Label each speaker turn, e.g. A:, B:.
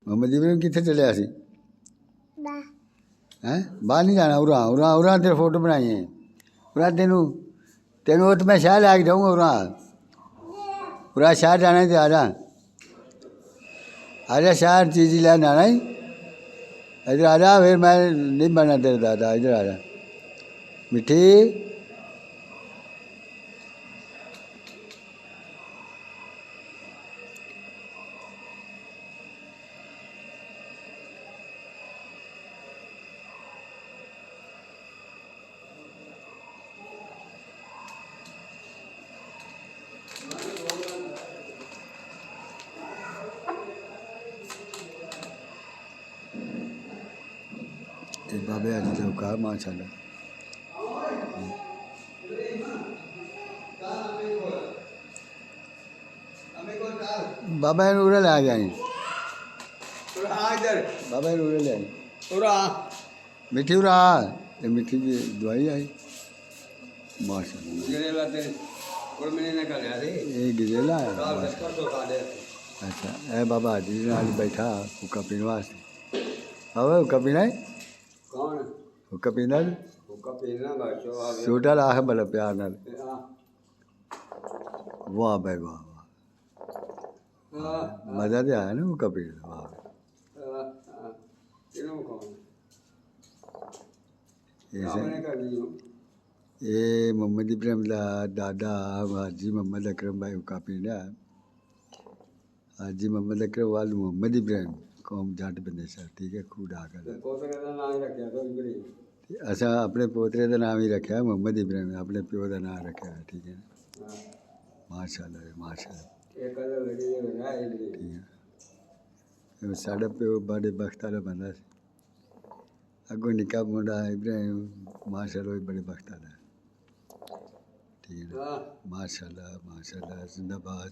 A: मोहम्मद इब्राहिम कितने चलिया सी हैं बाहर नहीं जाना उरा उरा उरा तेरे फोटो बनाई है उरा तेनू तेनू तो मैं शहर लैके जाऊँगा उरा उरा शहर जाना ही तो आजा शहर चीज़ ही लेने आना ही इधर आजा फिर मैं नहीं बनना तेरे दादा इधर आजा मिठी बाबे आज तो कहा माशाल्लाह बाबा ने उड़ा ले आ गया बाबा ने उड़ा ले आई मिठी उड़ा ये मिठी की दवाई आई माशाल्लाह ये गिजेला है अच्छा ए बाबा जी नाल बैठा हुक्का पीने वास्ते बाबा हुक्का पीना है
B: कौन
A: हुक्का पीना
B: हुक्का पीना बच्चो
A: छोटा लाख बड़ा प्यार नाल वाह भाई वाह वाह मजा तो आया ना हुक्का पीने वाह ये मोहम्मद इब्राहिम का दादा हाजी मोहम्मद अकरम भाई हुक्का पीना हाजी मोहम्मद अकरम वाल मोहम्मद इब्राहिम कौम जट बंदे सर ठीक है खूडा कर असा अपने पोतरे का नाम ही रखा मोहम्मद इब्राहिम अपने प्यो का नाम रखा ठीक है माशाल्लाह माशाल्लाह ठीक है साढ़े प्यो बड़े बख्त वाला बंदा अगो निका मुंडा इब्राहिम माशाल्लाह बड़े बख्त वाला ठीक है माशाल्लाह माशाल्लाह जिंदाबाद।